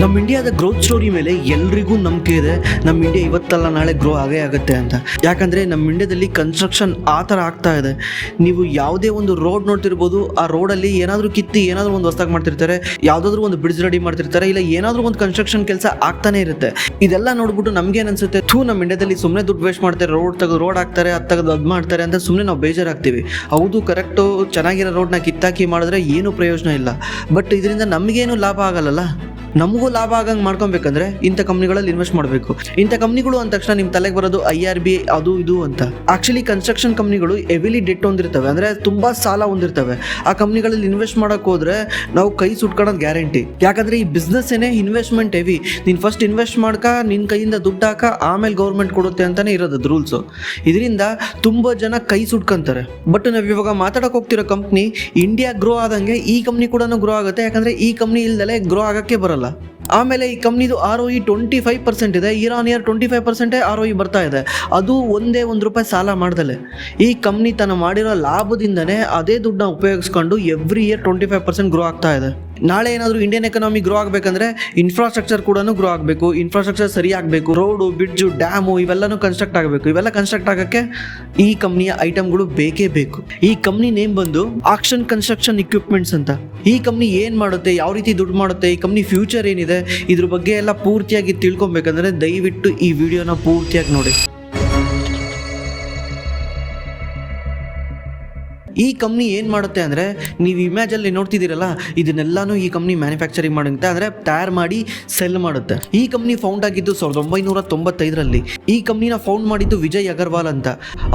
ನಮ್ಮ ಇಂಡಿಯಾದ growth story ಮೇಲೆ ಎಲ್ರಿಗೂ ನಂಬಿಕೆ ಇದೆ. ನಮ್ಮ ಇಂಡಿಯಾ ಇವತ್ತಲ್ಲ ನಾಳೆ ಗ್ರೋ ಆಗೇ ಆಗುತ್ತೆ ಅಂತ. ಯಾಕಂದರೆ ನಮ್ಮ ಇಂಡಿಯಾದಲ್ಲಿ ಕನ್ಸ್ಟ್ರಕ್ಷನ್ ಆ ಥರ ಆಗ್ತಾ ಇದೆ. ನೀವು ಯಾವುದೇ ಒಂದು ರೋಡ್ ನೋಡ್ತಿರ್ಬೋದು, ಆ ರೋಡಲ್ಲಿ ಏನಾದರೂ ಕಿತ್ತಿ ಏನಾದರೂ ಒಂದು ಹೊಸ್ದಾಗಿ ಮಾಡ್ತಿರ್ತಾರೆ, ಯಾವುದಾದ್ರೂ ಒಂದು ಬ್ರಿಡ್ಜ್ ರೆಡಿ ಮಾಡ್ತಿರ್ತಾರೆ, ಇಲ್ಲ ಏನಾದರೂ ಒಂದು ಕನ್ಸ್ಟ್ರಕ್ಷನ್ ಕೆಲಸ ಆಗ್ತಾನೆ ಇರುತ್ತೆ. ಇದೆಲ್ಲ ನೋಡ್ಬಿಟ್ಟು ನಮ್ಗೇನು ಅನ್ಸುತ್ತೆ, ನಮ್ಮ ಇಂಡಿಯಾದಲ್ಲಿ ಸುಮ್ಮನೆ ದುಡ್ಡು ವೇಸ್ಟ್ ಮಾಡ್ತಾರೆ, ರೋಡ್ ಹಾಕ್ತಾರೆ, ಅದು ತೆಗೆದು ಅದು ಮಾಡ್ತಾರೆ ಅಂತ ಸುಮ್ಮನೆ ನಾವು ಬೇಜಾರಾಗ್ತೀವಿ. ಹೌದು, ಕರೆಕ್ಟು, ಚೆನ್ನಾಗಿರೋ ರೋಡ್ನ ಕಿತ್ತಾಕಿ ಮಾಡಿದ್ರೆ ಏನೂ ಪ್ರಯೋಜನ ಇಲ್ಲ. ಬಟ್ ಇದರಿಂದ ನಮಗೇನು ಲಾಭ ಆಗಲ್ಲ. ನಮಗೂ ಲಾಭ ಆಗಂಗೆ ಮಾಡ್ಕೊಬೇಕಂದ್ರೆ ಇಂಥ ಕಂಪ್ನಿಗಳಲ್ಲಿ ಇನ್ವೆಸ್ಟ್ ಮಾಡಬೇಕು. ಇಂಥ ಕಂಪ್ನಿಗಳು ಅಂದ ತಕ್ಷಣ ನಿಮ್ಮ ತಲೆಗೆ ಬರೋದು IRB ಅದು ಇದು ಅಂತ. ಆ್ಯಕ್ಚುಲಿ ಕನ್ಸ್ಟ್ರಕ್ಷನ್ ಕಂಪ್ನಿಗಳು ಹೆವಿಲಿ ಡೆಟ್ ಹೊಂದಿರ್ತವೆ, ಅಂದರೆ ತುಂಬ ಸಾಲ ಹೊಂದಿರ್ತವೆ. ಆ ಕಂಪ್ನಿಗಳಲ್ಲಿ ಇನ್ವೆಸ್ಟ್ ಮಾಡೋಕೆ ಹೋದರೆ ನಾವು ಕೈ ಸುಟ್ಕೊಳ್ಳೋದು ಗ್ಯಾರಂಟಿ. ಯಾಕಂದರೆ ಈ ಬಿಸ್ನೆಸ್ ಏನೇ ಇನ್ವೆಸ್ಟ್ಮೆಂಟ್ ಹೆವಿ. ನೀನು ಫಸ್ಟ್ ಇನ್ವೆಸ್ಟ್ ಮಾಡ್ಕ, ನಿನ್ನ ಕೈಯಿಂದ ದುಡ್ಡು ಹಾಕ, ಆಮೇಲೆ ಗೌರ್ಮೆಂಟ್ ಕೊಡುತ್ತೆ ಅಂತಲೇ ಇರೋದು ರೂಲ್ಸು. ಇದರಿಂದ ತುಂಬ ಜನ ಕೈ ಸುಟ್ಕೊಂತಾರೆ. ಬಟ್ ನಾವು ಇವಾಗ ಮಾತಾಡೋಕೆ ಹೋಗ್ತಿರೋ ಕಂಪ್ನಿ ಇಂಡಿಯಾ ಗ್ರೋ ಆದಂಗೆ ಈ ಕಂಪ್ನಿ ಕೂಡ ಗ್ರೋ ಆಗುತ್ತೆ. ಯಾಕಂದರೆ ಈ ಕಂಪ್ನಿ ಇಲ್ದಲೇ ಗ್ರೋ ಆಗೋಕ್ಕೆ ಬರಲ್ಲ. ಆಮೇಲೆ ಈ ಕಂಪ್ನಿದು ROE 25% ಇದೆ. ಇಯರ್ ಆನ್ ಇಯರ್ 25% ROE ಬರ್ತಾ ಇದೆ. ಅದು ಒಂದೇ ₹1 ಸಾಲ ಮಾಡ್ದಲೆ. ಈ ಕಂಪ್ನಿ ತನ್ನ ಮಾಡಿರೋ ಲಾಭದಿಂದನೇ ಅದೇ ದುಡ್ಡನ್ನ ಉಪಯೋಗಿಸ್ಕೊಂಡು ಎವ್ರಿ ಇಯರ್ 25% ಗ್ರೋ ಆಗ್ತಾ ಇದೆ. ನಾಳೆ ಏನಾದರೂ ಇಂಡಿಯನ್ ಎಕನಾಮಿ ಗ್ರೋ ಆಗಬೇಕಂದ್ರೆ ಇನ್ಫ್ರಾಸ್ಟ್ರಕ್ಚರ್ ಕೂಡ ಗ್ರೋ ಆಗಬೇಕು. ಇನ್ಫ್ರಾಸ್ಟ್ರಕ್ಚರ್ ಸರಿ ಆಗಬೇಕು. ರೋಡು, ಬ್ರಿಡ್ಜು, ಡ್ಯಾಮು ಇವೆಲ್ಲನೂ ಕನ್ಸ್ಟ್ರಕ್ಟ್ ಆಗಬೇಕು. ಇವೆಲ್ಲ ಕನ್ಸ್ಟ್ರಕ್ಟ್ ಆಗೋಕ್ಕೆ ಈ ಕಂಪ್ನಿಯ ಐಟಮ್ಗಳು ಬೇಕೇ ಬೇಕು. ಈ ಕಂಪ್ನಿ ನೇಮ್ ಬಂದು ಆಕ್ಷನ್ ಕನ್ಸ್ಟ್ರಕ್ಷನ್ ಇಕ್ವಿಪ್ಮೆಂಟ್ಸ್ ಅಂತ. ಈ ಕಂಪ್ನಿ ಏನು ಮಾಡುತ್ತೆ, ಯಾವ ರೀತಿ ದುಡ್ಡು ಮಾಡುತ್ತೆ, ಈ ಕಂಪ್ನಿ ಫ್ಯೂಚರ್ ಏನಿದೆ, ಇದ್ರ ಬಗ್ಗೆ ಎಲ್ಲ ಪೂರ್ತಿಯಾಗಿ ತಿಳ್ಕೊಬೇಕಂದ್ರೆ ದಯವಿಟ್ಟು ಈ ವಿಡಿಯೋನ ಪೂರ್ತಿಯಾಗಿ ನೋಡಿ. ಈ ಕಂಪ್ನಿ ಏನು ಮಾಡುತ್ತೆ ಅಂದರೆ, ನೀವು ಇಮೇಜಲ್ಲಿ ನೋಡ್ತಿದ್ದೀರಲ್ಲ, ಇದನ್ನೆಲ್ಲನೂ ಈ ಕಂಪ್ನಿ ಮ್ಯಾನುಫ್ಯಾಕ್ಚರಿಂಗ್ ಮಾಡುತ್ತೆ, ಅಂದರೆ ತಯಾರು ಮಾಡಿ ಸೆಲ್ ಮಾಡುತ್ತೆ. ಈ ಕಂಪ್ನಿ ಫೌಂಡ್ ಆಗಿದ್ದು 1995ರಲ್ಲಿ. ಈ ಕಂಪ್ನಿನ ಫೌಂಡ್ ಮಾಡಿದ್ದು ವಿಜಯ್ ಅಗರ್ವಾಲ್ ಅಂತ.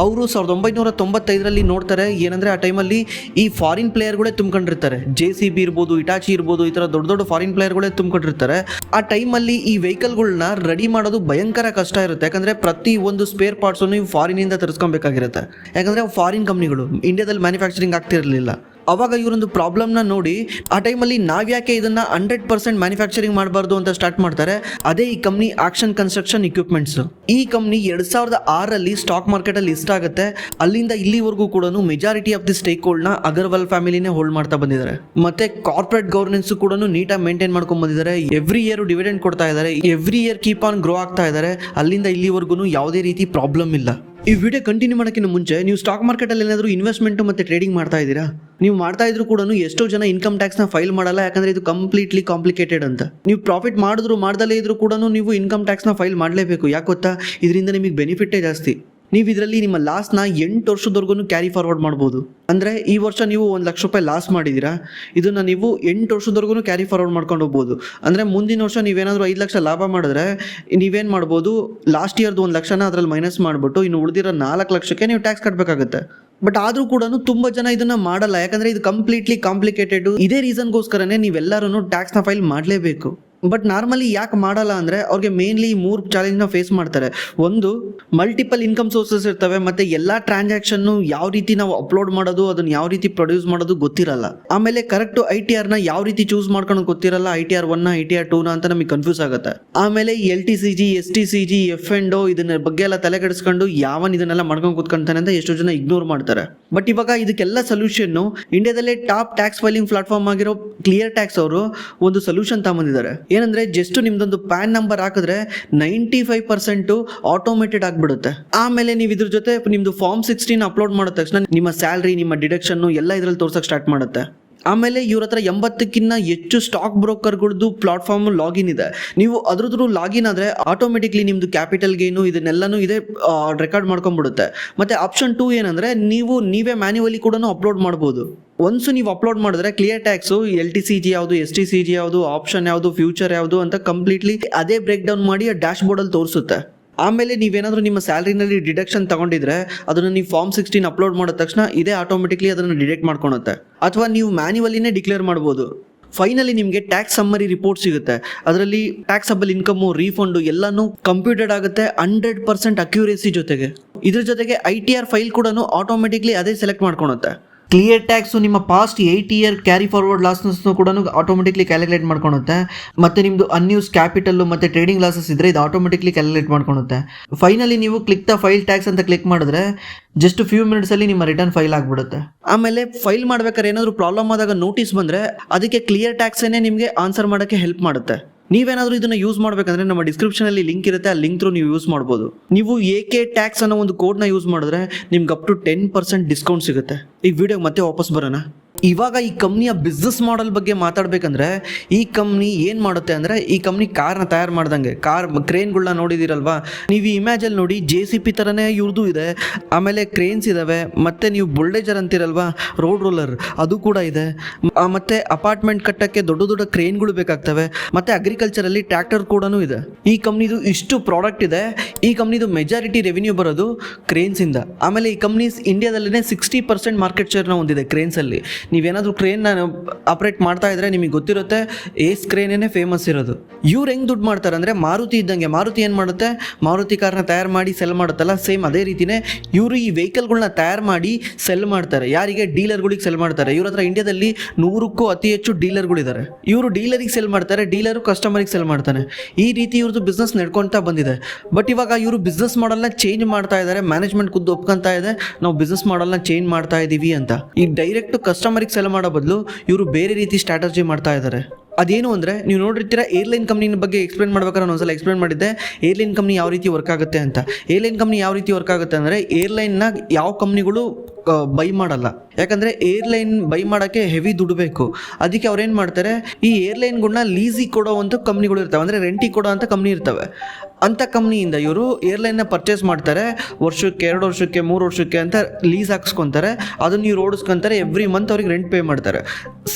ಅವರು 1995ರಲ್ಲಿ ನೋಡ್ತಾರೆ ಏನಂದರೆ, ಆ ಟೈಮಲ್ಲಿ ಈ ಫಾರಿನ್ ಪ್ಲೇಯರ್ಗಳೇ ತುಂಬ್ಕೊಂಡಿರ್ತಾರೆ. JCB ಇರ್ಬೋದು, ಇಟಾಚಿ ಇರ್ಬೋದು, ಈ ಥರ ದೊಡ್ಡ ದೊಡ್ಡ ಫಾರಿನ್ ಪ್ಲೇಯರ್ಗಳೇ ತುಂಬ್ಕೊಂಡಿರ್ತಾರೆ. ಆ ಟೈಮಲ್ಲಿ ಈ ವೆಹಿಕಲ್ಗಳನ್ನ ರೆಡಿ ಮಾಡೋದು ಭಯಂಕರ ಕಷ್ಟ ಇರುತ್ತೆ. ಯಾಕಂದರೆ ಪ್ರತಿ ಒಂದು ಸ್ಪೇರ್ ಪಾರ್ಟ್ಸನ್ನು ಇವು ಫಾರಿನಿಂದ ತರಿಸ್ಕೊಬೇಕಾಗಿರುತ್ತೆ. ಯಾಕಂದರೆ ಅವು ಫಾರಿನ್ ಕಂಪ್ನಿಗಳು, ಇಂಡಿಯಾದಲ್ಲಿ ಮ್ಯಾನುಫ್ಯಾಕ್ಚರಿಂಗ್ ಆಗ್ತಿರಲಿಲ್ಲ. ಅವಾಗ ಇವರೊಂದು ಪ್ರಾಬ್ಲಮ್ನ ನೋಡಿ ಆ ಟೈಮಲ್ಲಿ ನಾವ್ಯಾಕೆ ಇದನ್ನು 100% ಮ್ಯಾನುಫ್ಯಾಕ್ಚರಿಂಗ್ ಮಾಡಬಾರ್ದು ಅಂತ ಸ್ಟಾರ್ಟ್ ಮಾಡ್ತಾರೆ. ಅದೇ ಈ ಕಂಪ್ನಿ ಆಕ್ಷನ್ ಕನ್ಸ್ಟ್ರಕ್ಷನ್ ಇಕ್ವಿಪ್ಮೆಂಟ್ಸ್. ಈ ಕಂಪ್ನಿ 2006ರಲ್ಲಿ ಸ್ಟಾಕ್ ಮಾರ್ಕೆಟಲ್ಲಿ ಲಿಸ್ಟ್ ಆಗುತ್ತೆ. ಅಲ್ಲಿಂದ ಇಲ್ಲಿವರೆಗೂ ಕೂಡ ಮೆಜಾರಿಟಿ ಆಫ್ ದಿ ಸ್ಟೇಕ್ ಹೋಲ್ಡ್ನ ಅಗರ್ವಾಲ್ ಫ್ಯಾಮಿಲಿನೇ ಹೋಲ್ಡ್ ಮಾಡ್ತಾ ಬಂದಿದ್ದಾರೆ. ಮತ್ತೆ ಕಾರ್ಪೊರೇಟ್ ಗವರ್ನೆನ್ಸ್ ಕೂಡ ನೀಟಾಗಿ ಮೇಂಟೈನ್ ಮಾಡ್ಕೊಂಡು ಬಂದಿದ್ದಾರೆ. ಎವ್ರಿ ಇಯರ್ ಡಿವಿಡೆಂಡ್ ಕೊಡ್ತಾ ಇದ್ದಾರೆ. Every year keep on grow ಆಗ್ತಾ ಇದ್ದಾರೆ. ಅಲ್ಲಿಂದ ಇಲ್ಲಿವರೆಗೂ ಯಾವುದೇ ರೀತಿ ಪ್ರಾಬ್ಲಮ್ ಇಲ್ಲ. ಈ ವಿಡಿಯೋ ಕಂಟಿನ್ಯೂ ಮಾಡೋಕ್ಕಿಂತ ಮುಂಚೆ ನೀವು ಸ್ಟಾಕ್ ಮಾರ್ಕೆಟಲ್ಲಿ ಏನಾದರೂ ಇನ್ವೆಸ್ಟ್ಮೆಂಟ್ ಮತ್ತು ಟ್ರೇಡಿಂಗ್ ಮಾಡ್ತಾ ಇದ್ದೀರಾ? ನೀವು ಮಾಡ್ತಾ ಇದ್ರು ಕೂಡ ಎಷ್ಟೋ ಜನ ಇನ್ಕಮ್ ಟ್ಯಾಕ್ಸ್ನ ಫೈಲ್ ಮಾಡಲ್ಲ. ಯಾಕಂದರೆ ಇದು ಕಂಪ್ಲೀಟ್ಲಿ ಕಾಂಪ್ಲಿಕೇಟೆಡ್ ಅಂತ. ನೀವು ಪ್ರಾಫಿಟ್ ಮಾಡಿದ್ರು ಮಾಡ್ದಲೇ ಇದ್ರು ಕೂಡ ನೀವು ಇನ್ಕಮ್ ಟ್ಯಾಕ್ಸ್ನ ಫೈಲ್ ಮಾಡಲೇಬೇಕು. ಯಾಕೆ ಗೊತ್ತಾ? ಇದರಿಂದ ನಿಮಗೆ ಬೆನಿಫಿಟ್ಟೇ ಜಾಸ್ತಿ. ನೀವು ಇದರಲ್ಲಿ ನಿಮ್ಮ ಲಾಸ್ನ 8 ವರ್ಷದವರೆಗೂ ಕ್ಯಾರಿ ಫಾರ್ವರ್ಡ್ ಮಾಡ್ಬೋದು. ಅಂದರೆ ಈ ವರ್ಷ ನೀವು ₹1,00,000 ಲಾಸ್ ಮಾಡಿದ್ದೀರಾ, ಇದನ್ನು ನೀವು 8 ವರ್ಷದವರೆಗೂ ಕ್ಯಾರಿ ಫಾರ್ವರ್ಡ್ ಮಾಡ್ಕೊಂಡು ಹೋಗ್ಬೋದು. ಅಂದರೆ ಮುಂದಿನ ವರ್ಷ ನೀವೇನಾದರೂ 5 ಲಕ್ಷ ಲಾಭ ಮಾಡಿದ್ರೆ ನೀವೇನು ಮಾಡ್ಬೋದು, ಲಾಸ್ಟ್ ಇಯರ್ದು 1 ಲಕ್ಷನ ಅದರಲ್ಲಿ ಮೈನಸ್ ಮಾಡಿಬಿಟ್ಟು ಇನ್ನು ಉಳಿದಿರೋ 4 ಲಕ್ಷಕ್ಕೆ ನೀವು ಟ್ಯಾಕ್ಸ್ ಕಟ್ಟಬೇಕಾಗುತ್ತೆ. ಬಟ್ ಆದರೂ ಕೂಡ ತುಂಬ ಜನ ಇದನ್ನು ಮಾಡಲ್ಲ. ಯಾಕಂದರೆ ಇದು ಕಂಪ್ಲೀಟ್ಲಿ ಕಾಂಪ್ಲಿಕೇಟೆಡ್. ಇದೇ ರೀಸನ್ಗೋಸ್ಕರನೇ ನೀವೆಲ್ಲರೂ ಟ್ಯಾಕ್ಸ್ನ ಫೈಲ್ ಮಾಡಲೇಬೇಕು. ಬಟ್ ನಾರ್ಮಲಿ ಯಾಕೆ ಮಾಡಲ್ಲ ಅಂದರೆ, ಅವ್ರಿಗೆ ಮೇನ್ಲಿ 3 ಚಾಲೆಂಜ್ನ ಫೇಸ್ ಮಾಡ್ತಾರೆ. ಒಂದು, ಮಲ್ಟಿಪಲ್ ಇನ್ಕಮ್ ಸೋರ್ಸಸ್ ಇರ್ತವೆ. ಮತ್ತು ಎಲ್ಲ ಟ್ರಾನ್ಸಾಕ್ಷನ್ನು ಯಾವ ರೀತಿ ನಾವು ಅಪ್ಲೋಡ್ ಮಾಡೋದು, ಅದನ್ನು ಯಾವ ರೀತಿ ಪ್ರೊಡ್ಯೂಸ್ ಮಾಡೋದು ಗೊತ್ತಿರಲ್ಲ. ಆಮೇಲೆ ಕರೆಕ್ಟು ITRನ ಯಾವ ರೀತಿ ಚೂಸ್ ಮಾಡ್ಕೊಂಡು ಗೊತ್ತಿರಲ್ಲ. ITR 1 ITR 2 ಅಂತ ನಮಗೆ ಕನ್ಫ್ಯೂಸ್ ಆಗುತ್ತೆ. ಆಮೇಲೆ LTCG STCG F&O ಇದನ್ನ ಬಗ್ಗೆ ಎಲ್ಲ ತಲೆ ಕೆಡಿಸ್ಕೊಂಡು ಇದನ್ನೆಲ್ಲ ಮಾಡ್ಕೊಂಡು ಕೂತ್ಕೊಂತಾನೆ ಅಂತ ಎಷ್ಟೋ ಜನ ಇಗ್ನೋರ್ ಮಾಡ್ತಾರೆ. ಬಟ್ ಇವಾಗ ಇದಕ್ಕೆಲ್ಲ ಸೊಲ್ಯೂಷನ್ನು ಇಂಡಿಯಾದಲ್ಲೇ ಟಾಪ್ ಟ್ಯಾಕ್ಸ್ ಫೈಲಿಂಗ್ ಪ್ಲಾಟ್ಫಾರ್ಮ್ ಆಗಿರೋ ಕ್ಲಿಯರ್ ಟ್ಯಾಕ್ಸ್ ಅವರು ಒಂದು ಸೊಲ್ಯೂಷನ್ ತಗೊಂಡಿದ್ದಾರೆ. ಏನಂದ್ರೆ, ಜಸ್ಟ್ ನಿಮ್ದೊಂದು ಪ್ಯಾನ್ ನಂಬರ್ ಹಾಕಿದ್ರೆ 95% ಆಟೋಮೇಟೆಡ್ ಆಗಿಬಿಡುತ್ತೆ. ಆಮೇಲೆ ನೀವು ಇದ್ರ ಜೊತೆ ನಿಮ್ದು ಫಾರ್ಮ್ 16 ಅಪ್ಲೋಡ್ ಮಾಡಿದ ತಕ್ಷಣ ನಿಮ್ಮ ಸ್ಯಾಲ್ರಿ, ನಿಮ್ಮ ಡಿಡಕ್ಷನ್ ಎಲ್ಲ ಇದರಲ್ಲಿ ತೋರ್ಸಕ್ಕೆ ಸ್ಟಾರ್ಟ್ ಮಾಡುತ್ತೆ. ಆಮೇಲೆ ಇವ್ರ ಹತ್ರ 80ಕ್ಕಿಂತ ಹೆಚ್ಚು ಸ್ಟಾಕ್ ಬ್ರೋಕರ್ಗಳದ್ದು ಪ್ಲಾಟ್ಫಾರ್ಮ್ ಲಾಗಿನ್ ಇದೆ. ನೀವು ಅದ್ರದ್ದು ಲಾಗಿನ್ ಆದರೆ ಆಟೋಮೆಟಿಕ್ಲಿ ನಿಮ್ಮದು ಕ್ಯಾಪಿಟಲ್ ಗೇನು ಇದನ್ನೆಲ್ಲನೂ ಇದೆ ರೆಕಾರ್ಡ್ ಮಾಡ್ಕೊಂಡ್ಬಿಡುತ್ತೆ. ಮತ್ತು ಆಪ್ಷನ್ 2 ಏನಂದರೆ, ನೀವೇ ಮ್ಯಾನ್ಯುವಲಿ ಕೂಡ ಅಪ್ಲೋಡ್ ಮಾಡ್ಬೋದು. ಒನ್ಸು ನೀವು ಅಪ್ಲೋಡ್ ಮಾಡಿದ್ರೆ ಕ್ಲಿಯರ್ ಟ್ಯಾಕ್ಸು LTCG ಯಾವುದು, STCG ಯಾವುದು, ಆಪ್ಷನ್ ಯಾವುದು, ಫ್ಯೂಚರ್ ಯಾವುದು ಅಂತ ಕಂಪ್ಲೀಟ್ಲಿ ಅದೇ ಬ್ರೇಕ್ ಡೌನ್ ಮಾಡಿ ಆ ಡ್ಯಾಶ್ ಬೋರ್ಡಲ್ಲಿ ತೋರಿಸುತ್ತೆ. ಆಮೇಲೆ ನೀವೇನಾದರೂ ನಿಮ್ಮ ಸ್ಯಾಲ್ರಿನಲ್ಲಿ ಡಿಡಕ್ಷನ್ ತಗೊಂಡಿದ್ರೆ ಅದನ್ನು ನೀವು ಫಾರ್ಮ್ 16 ಅಪ್ಲೋಡ್ ಮಾಡಿದ ತಕ್ಷಣ ಇದೇ ಆಟೋಮೆಟಿಕ್ಲಿ ಅದನ್ನು ಡಿಡಕ್ಟ್ ಮಾಡ್ಕೊಳುತ್ತೆ. ಅಥವಾ ನೀವು ಮ್ಯಾನ್ಯುವಲಿನೇ ಡಿಕ್ಲೇರ್ ಮಾಡ್ಬೋದು. ಫೈನಲಿ ನಿಮಗೆ ಟ್ಯಾಕ್ಸ್ ಸಮ್ಮರಿ ರಿಪೋರ್ಟ್ ಸಿಗುತ್ತೆ. ಅದರಲ್ಲಿ ಟ್ಯಾಕ್ಸಬಲ್ ಇನ್ಕಮು, ರೀಫಂಡು ಎಲ್ಲನೂ ಕಂಪ್ಯೂಟೆಡ್ ಆಗುತ್ತೆ 100% ಅಕ್ಯುರೇಸಿ ಜೊತೆಗೆ. ಇದ್ರ ಜೊತೆಗೆ ITR ಫೈಲ್ ಕೂಡ ಆಟೋಮೆಟಿಕ್ಲಿ ಅದೇ ಸೆಲೆಕ್ಟ್ ಮಾಡ್ಕೊಳುತ್ತೆ. ಕ್ಲಿಯರ್ ಟ್ಯಾಕ್ಸು ನಿಮ್ಮ ಪಾಸ್ಟ್ 8 ಇಯರ್ ಕ್ಯಾರಿ ಫಾರ್ವರ್ಡ್ ಲಾಸ್ನೂ ಕೂಡ ಆಟೋಮೆಟಿಕ್ಲಿ ಕ್ಯಾಲ್ಕುಲೇಟ್ ಮಾಡ್ಕೊಳುತ್ತೆ. ಮತ್ತು ನಿಮ್ಮದು ಅನ್ಯೂಸ್ ಕ್ಯಾಪಿಟಲ್ಲು ಮತ್ತು ಟ್ರೇಡಿಂಗ್ ಲಾಸಸ್ ಇದ್ದರೆ ಇದು ಆಟೋಮೆಟಿಕ್ಲಿ ಕ್ಯಾಲ್ಕುಲೇಟ್ ಮಾಡ್ಕೊಳುತ್ತೆ. ಫೈನಲಿ ನೀವು ಕ್ಲಿಕ್ ದ ಫೈಲ್ ಟ್ಯಾಕ್ಸ್ ಅಂತ ಕ್ಲಿಕ್ ಮಾಡಿದ್ರೆ ಜಸ್ಟ್ ಫ್ಯೂ ಮಿನಿಟ್ಸಲ್ಲಿ ನಿಮ್ಮ ರಿಟರ್ನ್ ಫೈಲ್ ಆಗಿಬಿಡುತ್ತೆ. ಆಮೇಲೆ ಫೈಲ್ ಮಾಡ್ಬೇಕಾದ್ರೆ ಏನಾದರೂ ಪ್ರಾಬ್ಲಮ್ ಆದಾಗ ನೋಟಿಸ್ ಬಂದರೆ ಅದಕ್ಕೆ ಕ್ಲಿಯರ್ ಟ್ಯಾಕ್ಸೇನೆ ನಿಮಗೆ ಆನ್ಸರ್ ಮಾಡೋಕ್ಕೆ ಹೆಲ್ಪ್ ಮಾಡುತ್ತೆ. ನೀವೇನಾದರೂ ಇದನ್ನು ಯೂಸ್ ಮಾಡಬೇಕಂದ್ರೆ ನಮ್ಮ ಡಿಸ್ಕ್ರಿಪ್ಷನಲ್ಲಿ ಲಿಂಕ್ ಇರುತ್ತೆ, ಆ ಲಿಂಕ್ ಥ್ರೂ ನೀವು ಯೂಸ್ ಮಾಡ್ಬೋದು. ನೀವು AK ಟ್ಯಾಕ್ಸ್ ಅನ್ನೋ ಒಂದು ಕೋಡ್ನ ಯೂಸ್ ಮಾಡಿದ್ರೆ ನಿಮ್ಗೆ ಅಪ್ ಟು 10% ಡಿಸ್ಕೌಂಟ್ ಸಿಗುತ್ತೆ. ಈ ವಿಡಿಯೋಗೆ ಮತ್ತೆ ವಾಪಸ್ ಬರೋಣ. ಇವಾಗ ಈ ಕಂಪ್ನಿಯ ಬಿಸ್ನೆಸ್ ಮಾಡೆಲ್ ಬಗ್ಗೆ ಮಾತಾಡಬೇಕಂದ್ರೆ ಈ ಕಂಪ್ನಿ ಏನು ಮಾಡುತ್ತೆ ಅಂದರೆ, ಈ ಕಂಪ್ನಿ ಕಾರ್ನ ತಯಾರು ಮಾಡ್ದಂಗೆ, ಕ್ರೇನ್ಗಳನ್ನ ನೋಡಿದಿರಲ್ವಾ ನೀವು, ಈ ಇಮೇಜಲ್ಲಿ ನೋಡಿ JCP ಥರನೇ ಇವ್ರದ್ದು ಇದೆ. ಆಮೇಲೆ ಕ್ರೇನ್ಸ್ ಇದ್ದಾವೆ, ಮತ್ತು ನೀವು ಬುಲ್ಡೇಜರ್ ಅಂತಿರಲ್ವಾ, ರೋಡ್ ರೋಲರ್ ಅದು ಕೂಡ ಇದೆ. ಮತ್ತು ಅಪಾರ್ಟ್ಮೆಂಟ್ ಕಟ್ಟಕ್ಕೆ ದೊಡ್ಡ ದೊಡ್ಡ ಕ್ರೇನ್ಗಳು ಬೇಕಾಗ್ತವೆ. ಮತ್ತು ಅಗ್ರಿಕಲ್ಚರಲ್ಲಿ ಟ್ರ್ಯಾಕ್ಟರ್ ಕೂಡ ಇದೆ. ಈ ಕಂಪ್ನಿದು ಇಷ್ಟು ಪ್ರಾಡಕ್ಟ್ ಇದೆ. ಈ ಕಂಪ್ನಿದು ಮೆಜಾರಿಟಿ ರೆವಿನ್ಯೂ ಬರೋದು ಕ್ರೇನ್ಸಿಂದ. ಆಮೇಲೆ ಈ ಕಂಪ್ನಿ ಇಂಡಿಯಾದಲ್ಲೇ 60% ಮಾರ್ಕೆಟ್ ಶೇರ್ನ ಹೊಂದಿದೆ ಕ್ರೇನ್ಸಲ್ಲಿ. ನೀವೇನಾದರೂ ಕ್ರೇನ್ನ ಆಪ್ರೇಟ್ ಮಾಡ್ತಾ ಇದ್ರೆ ನಿಮಗೆ ಗೊತ್ತಿರುತ್ತೆ, ಏಸ್ ಕ್ರೇನೇ ಫೇಮಸ್ ಇರೋದು. ಇವ್ರು ಹೆಂಗೆ ದುಡ್ಡು ಮಾಡ್ತಾರೆ ಅಂದರೆ, ಮಾರುತಿ ಇದ್ದಂಗೆ. ಮಾರುತಿ ಏನು ಮಾಡುತ್ತೆ, ಮಾರುತಿ ಕಾರ್ನ ತಯಾರು ಮಾಡಿ ಸೆಲ್ ಮಾಡುತ್ತಲ್ಲ, ಸೇಮ್ ಅದೇ ರೀತಿಯೇ ಇವರು ಈ ವೆಹಿಕಲ್ಗಳನ್ನ ತಯಾರು ಮಾಡಿ ಸೆಲ್ ಮಾಡ್ತಾರೆ. ಯಾರಿಗೆ? ಡೀಲರ್ಗಳಿಗೆ ಸೆಲ್ ಮಾಡ್ತಾರೆ. ಇವ್ರ ಹತ್ರ ಇಂಡಿಯಾದಲ್ಲಿ 100ಕ್ಕೂ ಅತಿ ಹೆಚ್ಚು ಡೀಲರ್ಗಳಿದ್ದಾರೆ. ಇವರು ಡೀಲರಿಗೆ ಸೆಲ್ ಮಾಡ್ತಾರೆ, ಡೀಲರು ಕಸ್ಟಮರಿಗೆ ಸೆಲ್ ಮಾಡ್ತಾನೆ. ಈ ರೀತಿ ಇವ್ರದ್ದು ಬಿಸ್ನೆಸ್ ನಡ್ಕೊಳ್ತಾ ಬಂದಿದೆ. ಬಟ್ ಇವಾಗ ಇವರು ಬಿಸ್ನೆಸ್ ಮಾಡಲ್ನ ಚೇಂಜ್ ಮಾಡ್ತಾ ಇದ್ದಾರೆ. ಮ್ಯಾನೇಜ್ಮೆಂಟ್ ಖುದ್ದು ಒಪ್ಕೊಂತಾ ಇದೆ, ನಾವು ಬಿಸ್ನೆಸ್ ಮಾಡಲ್ನ ಚೇಂಜ್ ಮಾಡ್ತಾ ಇದ್ದೀವಿ ಅಂತ. ಈ ಡೈರೆಕ್ಟ್ ಕಸ್ಟಮರಿಗೆ ಸೆಲ್ ಮಾಡೋ ಬದಲು ಇವರು ಬೇರೆ ರೀತಿ ಸ್ಟ್ರಾಟಜಿ ಮಾಡ್ತಾ ಇದ್ದಾರೆ. ಅದೇನು ಅಂದರೆ, ನೀವು ನೋಡಿರ್ತೀರ ಏರ್ಲೈನ್ ಕಂಪ್ನಿನ ಬಗ್ಗೆ ಎಕ್ಸ್ಪ್ಲೇನ್ ಮಾಡ್ಬೇಕಾದ್ರೆ ನಾನು ಒಂದ್ಸಲ ಎಕ್ಸ್ಪ್ಲೇನ್ ಮಾಡಿದ್ದೆ ಏರ್ಲೈನ್ ಕಂಪ್ನಿ ಯಾವ ರೀತಿ ವರ್ಕ್ ಆಗುತ್ತೆ ಅಂತ. ಏರ್ಲೈನ್ ಕಂಪ್ನಿ ಯಾವ ರೀತಿ ವರ್ಕ್ ಆಗುತ್ತೆ ಅಂದರೆ, ಏರ್ಲೈನ್ನ ಯಾವ ಕಂಪ್ನಿಗಳು ಬೈ ಮಾಡಲ್ಲ. ಯಾಕಂದರೆ ಏರ್ಲೈನ್ ಬೈ ಮಾಡೋಕ್ಕೆ ಹೆವಿ ದುಡ್ಡು ಬೇಕು. ಅದಕ್ಕೆ ಅವ್ರೇನು ಮಾಡ್ತಾರೆ, ಈ ಏರ್ಲೈನ್ಗಳನ್ನ ಲೀಸಿಗೆ ಕೊಡೋವಂಥ ಕಂಪ್ನಿಗಳು ಇರ್ತವೆ, ಅಂದರೆ ರೆಂಟಿಗೆ ಕೊಡೋ ಅಂಥ ಕಂಪ್ನಿ ಇರ್ತವೆ. ಅಂಥ ಕಂಪ್ನಿಯಿಂದ ಇವರು ಏರ್ಲೈನ್ನ ಪರ್ಚೇಸ್ ಮಾಡ್ತಾರೆ. ವರ್ಷಕ್ಕೆ, 2 ವರ್ಷಕ್ಕೆ, 3 ವರ್ಷಕ್ಕೆ ಅಂತ ಲೀಸ್ ಹಾಕ್ಸ್ಕೊತಾರೆ. ಅದನ್ನು ಇವ್ರು ಓಡಿಸ್ಕೊತಾರೆ. ಎವ್ರಿ ಮಂತ್ ಅವ್ರಿಗೆ ರೆಂಟ್ ಪೇ ಮಾಡ್ತಾರೆ.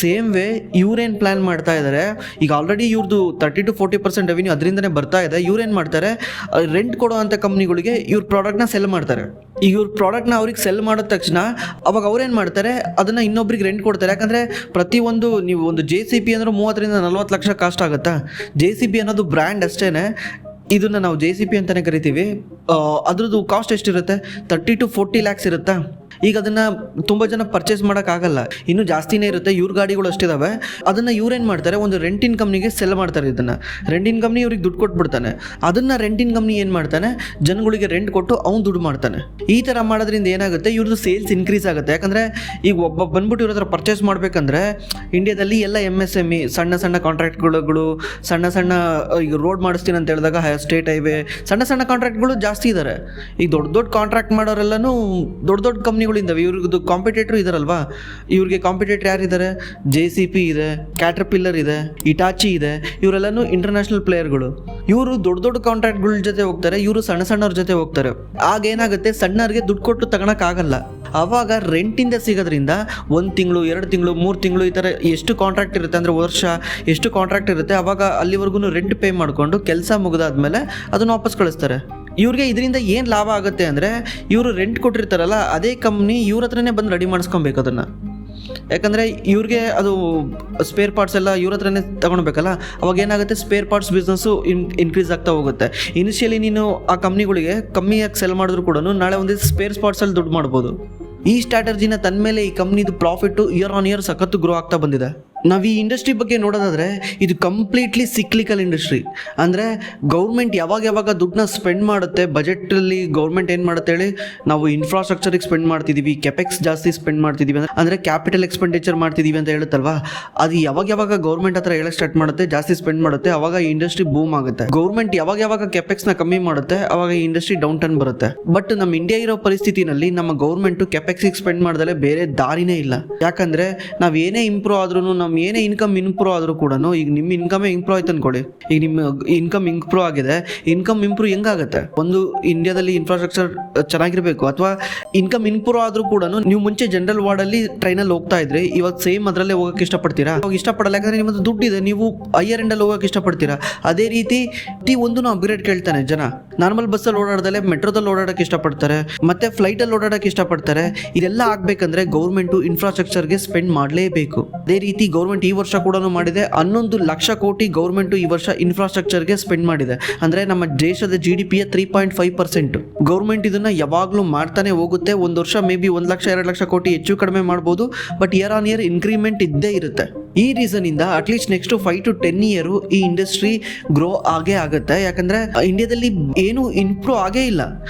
ಸೇಮ್ ವೇ ಇವ್ರೇನು ಪ್ಲ್ಯಾನ್ ಮಾಡ್ತಾ ಇದ್ದಾರೆ, ಈಗ ಆಲ್ರೆಡಿ ಇವ್ರದ್ದು 30 to 40% ರೆವಿನ್ಯೂ ಅದರಿಂದನೇ ಬರ್ತಾ ಇದೆ. ಇವ್ರೇನು ಮಾಡ್ತಾರೆ, ರೆಂಟ್ ಕೊಡೋ ಅಂಥ ಕಂಪ್ನಿಗಳಿಗೆ ಇವ್ರ ಪ್ರಾಡಕ್ಟ್ನ ಸೆಲ್ ಮಾಡ್ತಾರೆ. ಈಗ ಇವ್ರ ಪ್ರಾಡಕ್ಟ್ನ ಅವ್ರಿಗೆ ಸೆಲ್ ಮಾಡಿದ ತಕ್ಷಣ ಅವಾಗ ಅವ್ರೇನು ಮಾಡ್ತಾರೆ, ಅದನ್ನು ಇನ್ನೊಬ್ರಿಗೆ ರೆಂಟ್ ಕೊಡ್ತಾರೆ. ಯಾಕಂದರೆ ಪ್ರತಿಯೊಂದು, ನೀವು ಒಂದು JCP ಅಂದರೆ 30 ರಿಂದ 40 ಲಕ್ಷ ಕಾಸ್ಟ್ ಆಗುತ್ತಾ. JCP ಅನ್ನೋದು ಬ್ರ್ಯಾಂಡ್ ಅಷ್ಟೇ. ಇದನ್ನು ನಾವು JCP ಅಂತಲೇ ಕರಿತೀವಿ. ಅದ್ರದ್ದು ಕಾಸ್ಟ್ ಎಷ್ಟಿರುತ್ತೆ, 30 to 40 ಲ್ಯಾಕ್ಸ್ ಇರುತ್ತಾ. ಈಗ ಅದನ್ನು ತುಂಬ ಜನ ಪರ್ಚೇಸ್ ಮಾಡೋಕ್ಕಾಗಲ್ಲ, ಇನ್ನೂ ಜಾಸ್ತಿನೇ ಇರುತ್ತೆ. ಇವ್ರ ಗಾಡಿಗಳು ಅಷ್ಟಿದ್ದಾವೆ. ಅದನ್ನು ಇವ್ರೇನು ಮಾಡ್ತಾರೆ, ಒಂದು ರೆಂಟಿನ ಕಂಪ್ನಿಗೆ ಸೆಲ್ ಮಾಡ್ತಾರೆ. ಇದನ್ನು ರೆಂಟಿನ ಕಂಪ್ನಿ ಇವ್ರಿಗೆ ದುಡ್ಡು ಕೊಟ್ಬಿಡ್ತಾನೆ. ಅದನ್ನು ರೆಂಟಿನ ಕಂಪ್ನಿ ಏನು ಮಾಡ್ತಾನೆ, ಜನಗಳಿಗೆ ರೆಂಟ್ ಕೊಟ್ಟು ಅವ್ನು ದುಡ್ಡು ಮಾಡ್ತಾನೆ. ಈ ಥರ ಮಾಡೋದ್ರಿಂದ ಏನಾಗುತ್ತೆ, ಇವ್ರದ್ದು ಸೇಲ್ಸ್ ಇನ್ಕ್ರೀಸ್ ಆಗುತ್ತೆ. ಯಾಕಂದರೆ ಈಗ ಒಬ್ಬ ಬಂದ್ಬಿಟ್ಟು ಇವ್ರ ಹತ್ರ ಪರ್ಚೇಸ್ ಮಾಡಬೇಕಂದ್ರೆ ಇಂಡಿಯಾದಲ್ಲಿ ಎಲ್ಲ MSME ಸಣ್ಣ ಸಣ್ಣ ಕಾಂಟ್ರಾಕ್ಟ್ಗಳು, ಸಣ್ಣ ಈಗ ರೋಡ್ ಮಾಡಿಸ್ತೀನಿ ಅಂತ ಹೇಳಿದಾಗ ಸ್ಟೇಟ್ ಹೈವೇ, ಸಣ್ಣ ಕಾಂಟ್ರಾಕ್ಟ್ಗಳು ಜಾಸ್ತಿ ಇದ್ದಾರೆ. ಈಗ ದೊಡ್ಡ ಕಾಂಟ್ರಾಕ್ಟ್ ಮಾಡೋರೆಲ್ಲನೂ ದೊಡ್ಡ ಕಂಪ್ನಿಗಳಿಂದ. ಇವ್ರದ್ದು ಕಾಂಪಿಟೇಟರ್ ಇದಾರಲ್ವಾ, ಇವ್ರಿಗೆ ಕಾಂಪಿಟೇಟರ್ ಯಾರಿದ್ದಾರೆ, JCP ಇದೆ, ಕ್ಯಾಟರ್ಪಿಲ್ಲರ್ ಇದೆ, ಇಟಾಚಿ ಇದೆ. ಇವರೆಲ್ಲನೂ ಇಂಟರ್ನ್ಯಾಷನಲ್ ಪ್ಲೇಯರ್ಗಳು. ಇವರು ದೊಡ್ಡ ಕಾಂಟ್ರಾಕ್ಟ್ಗಳ ಜೊತೆ ಹೋಗ್ತಾರೆ, ಇವರು ಸಣ್ಣವ್ರ ಜೊತೆ ಹೋಗ್ತಾರೆ. ಆಗ ಏನಾಗುತ್ತೆ, ಸಣ್ಣವ್ರಿಗೆ ದುಡ್ಡು ಕೊಟ್ಟು ತಗೊಳಕ್ಕಾಗಲ್ಲ. ಆವಾಗ ರೆಂಟಿಂದ ಸಿಗೋದ್ರಿಂದ 1 ತಿಂಗಳು, 2 ತಿಂಗಳು, 3 ತಿಂಗಳು ಈ ಥರ ಎಷ್ಟು ಕಾಂಟ್ರಾಕ್ಟ್ ಇರುತ್ತೆ ಅಂದರೆ ವರ್ಷ ಎಷ್ಟು ಕಾಂಟ್ರಾಕ್ಟ್ ಇರುತ್ತೆ, ಅವಾಗ ಅಲ್ಲಿವರೆಗೂ ರೆಂಟ್ ಪೇ ಮಾಡಿಕೊಂಡು ಕೆಲಸ ಮುಗಿದಾದ್ಮೇಲೆ ಅದನ್ನು ವಾಪಸ್ ಕಳಿಸ್ತಾರೆ. ಇವ್ರಿಗೆ ಇದರಿಂದ ಏನು ಲಾಭ ಆಗುತ್ತೆ ಅಂದರೆ, ಇವರು ರೆಂಟ್ ಕೊಟ್ಟಿರ್ತಾರಲ್ಲ ಅದೇ ಕಂಪ್ನಿ ಇವ್ರ ಹತ್ರನೇ ಬಂದು ರೆಡಿ ಮಾಡಿಸ್ಕೊಬೇಕು ಅದನ್ನು. ಯಾಕಂದರೆ ಇವ್ರಿಗೆ ಅದು ಸ್ಪೇರ್ ಪಾರ್ಟ್ಸ್ ಎಲ್ಲ ಇವ್ರ ಹತ್ರನೇ ತಗೊಳ್ಬೇಕಲ್ಲ. ಅವಾಗ ಏನಾಗುತ್ತೆ, ಸ್ಪೇರ್ ಪಾರ್ಟ್ಸ್ ಬಿಸ್ನೆಸ್ಸು ಇನ್ಕ್ರೀಸ್ ಆಗ್ತಾ ಹೋಗುತ್ತೆ. ಇನಿಷಿಯಲಿ ನೀನು ಆ ಕಂಪ್ನಿಗಳಿಗೆ ಕಮ್ಮಿಯಾಗಿ ಸೆಲ್ ಮಾಡಿದ್ರು ಕೂಡ ನಾಳೆ ಒಂದು ಸ್ಪೇರ್ ಪಾರ್ಟ್ಸಲ್ಲಿ ದುಡ್ಡು ಮಾಡ್ಬೋದು. ಈ ಸ್ಟ್ರಾಟಜಿನ ತನ್ನ ಮೇಲೆ ಈ ಕಂಪ್ನಿದು ಪ್ರಾಫಿಟ್ಟು ಇಯರ್ ಆನ್ ಇಯರ್ ಸಖತ್ತು ಗ್ರೋ ಆಗ್ತಾ ಬಂದಿದೆ. ನಾವು ಈ ಇಂಡಸ್ಟ್ರಿ ಬಗ್ಗೆ ನೋಡೋದಾದರೆ ಇದು ಕಂಪ್ಲೀಟ್ಲಿ ಸಿಕ್ಲಿಕಲ್ ಇಂಡಸ್ಟ್ರಿ. ಅಂದರೆ ಗೌರ್ಮೆಂಟ್ ಯಾವಾಗ ದುಡ್ಡನ್ನ ಸ್ಪೆಂಡ್ ಮಾಡುತ್ತೆ, ಬಜೆಟಲ್ಲಿ ಗೌರ್ಮೆಂಟ್ ಏನು ಮಾಡುತ್ತೆ ಹೇಳಿ, ನಾವು ಇನ್ಫ್ರಾಸ್ಟ್ರಕ್ಚರಿಗೆ ಸ್ಪೆಂಡ್ ಮಾಡ್ತಿದ್ದೀವಿ, ಕೆಪೆಕ್ಸ್ ಜಾಸ್ತಿ ಸ್ಪೆಂಡ್ ಮಾಡ್ತಿದ್ದೀವಿ ಅಂದರೆ ಕ್ಯಾಪಿಟಲ್ ಎಕ್ಸ್ಪೆಂಡಿಚರ್ ಮಾಡ್ತಿದ್ದೀವಿ ಅಂತ ಹೇಳುತ್ತಲ್ವಾ. ಅದು ಯಾವಾಗ ಗೌರ್ಮೆಂಟ್ ಹತ್ರ ಹೇಳಕ್ಕೆ ಸ್ಟಾರ್ಟ್ ಮಾಡುತ್ತೆ, ಜಾಸ್ತಿ ಸ್ಪೆಂಡ್ ಮಾಡುತ್ತೆ, ಅವಾಗ ಈ ಇಂಡಸ್ಟ್ರಿ ಬೂಮ್ ಆಗುತ್ತೆ. ಗೌರ್ಮೆಂಟ್ ಯಾವಾಗ ಕೆಪೆಕ್ಸ್ನ ಕಮ್ಮಿ ಮಾಡುತ್ತೆ, ಅವಾಗ ಈ ಇಂಡಸ್ಟ್ರಿ ಡೌನ್ ಟರ್ನ್ ಬರುತ್ತೆ. ಬಟ್ ನಮ್ಮ ಇಂಡಿಯಾ ಇರೋ ಪರಿಸ್ಥಿತಿನಲ್ಲಿ ನಮ್ಮ ಗೌರ್ಮೆಂಟು ಕೆಪೆಕ್ಸಿಗೆ ಸ್ಪೆಂಡ್ ಮಾಡಿದ್ರೆ ಬೇರೆ ದಾರಿನೇ ಇಲ್ಲ. ಯಾಕಂದರೆ ನಾವು ಏನೇ ಇಂಪ್ರೂವ್ ಆದ್ರೂ, ನಮ್ಮ ಏನೇ ಇನ್ಕಮ್ ಇಂಪ್ರೂವ್ ಆದರೂ ಕೂಡ, ಈಗ ನಿಮ್ಮ ಇನ್ಕಮೇ ಇಂಪ್ರೂವ್ ಆಯ್ತು ಅನ್ಕೊಳ್ಳಿ, ಈಗ ನಿಮ್ಮ ಇನ್ಕಮ್ ಇಂಪ್ರೂವ್ ಆಗಿದೆ, ಇನ್ಕಮ್ ಇಂಪ್ರೂವ್ ಹೆಂಗಾಗುತ್ತೆ, ಒಂದು ಇಂಡಿಯಾದಲ್ಲಿ ಇನ್ಫ್ರಾಸ್ಟ್ರಕ್ಚರ್ ಚೆನ್ನಾಗಿರಬೇಕು. ಅಥವಾ ಇನ್ಕಮ್ ಇಂಪ್ರೂವ್ ಆದರೂ ಕೂಡ ನೀವು ಮುಂಚೆ ಜನರಲ್ ವಾರ್ಡಲ್ಲಿ ಟ್ರೈನಲ್ಲಿ ಹೋಗ್ತಾ ಇದ್ರಿ, ಇವಾಗ ಸೇಮ್ ಅದರಲ್ಲೇ ಹೋಗೋಕೆ ಇಷ್ಟಪಡ್ತೀರಾ? ಅವಾಗ ಇಷ್ಟಪಡಲ್ಲ, ಯಾಕಂದರೆ ನಿಮ್ಮದು ದುಡ್ಡಿದೆ, ನೀವು ಹೈಯರ್ ಎಂಡಲ್ಲಿ ಹೋಗೋಕೆ ಇಷ್ಟಪಡ್ತೀರಾ. ಅದೇ ರೀತಿ ಒಂದು ಅಪ್ಗ್ರೇಡ್ ಕೇಳ್ತಾನೆ ಜನ. ನಾರ್ಮಲ್ ಬಸ್ಸಲ್ಲಿ ಓಡಾಡದಲ್ಲೇ ಮೆಟ್ರೋದಲ್ಲಿ ಓಡಾಡೋಕ್ಕೆ ಇಷ್ಟಪಡ್ತಾರೆ, ಮತ್ತೆ ಫ್ಲೈಟಲ್ಲಿ ಓಡಾಡೋಕ್ಕೆ ಇಷ್ಟಪಡ್ತಾರೆ. ಇದೆಲ್ಲ ಆಗಬೇಕಂದ್ರೆ ಗೌರ್ಮೆಂಟು ಇನ್ಫ್ರಾಸ್ಟ್ರಕ್ಚರ್ಗೆ ಸ್ಪೆಂಡ್ ಮಾಡಲೇಬೇಕು. ಅದೇ ರೀತಿ ಗೌರ್ಮೆಂಟ್ ಈ ವರ್ಷ ಕೂಡ ಮಾಡಿದೆ. 11 ಲಕ್ಷ ಕೋಟಿ ಗೌರ್ಮೆಂಟ್ ಈ ವರ್ಷ ಇನ್ಫ್ರಾಸ್ಟ್ರಕ್ಚರ್ಗೆ ಸ್ಪೆಂಡ್ ಮಾಡಿದೆ. ಅಂದರೆ ನಮ್ಮ ದೇಶದ GDPಯ 3.5%. ಗೌರ್ಮೆಂಟ್ ಇದನ್ನ ಯಾವಾಗಲೂ ಮಾಡ್ತಾನೆ ಹೋಗುತ್ತೆ. ಒಂದು ವರ್ಷ ಮೇ ಬಿ 1 ಲಕ್ಷ 2 ಲಕ್ಷ ಕೋಟಿ ಹೆಚ್ಚು ಕಡಿಮೆ ಮಾಡ್ಬೋದು, but year on year increment ಇದ್ದೇ ಇರುತ್ತೆ. ಈ ರೀಸನಿಂದ ಅಟ್ಲೀಸ್ಟ್ ನೆಕ್ಸ್ಟ್ 5 to 10 ಇಯರು ಈ ಇಂಡಸ್ಟ್ರಿ ಗ್ರೋ ಆಗೇ ಆಗುತ್ತೆ. ಯಾಕಂದರೆ ಇಂಡಿಯಾದಲ್ಲಿ ಏನು ಇಂಪ್ರೂವ್ ಆಗೇ ಇಲ್ಲ.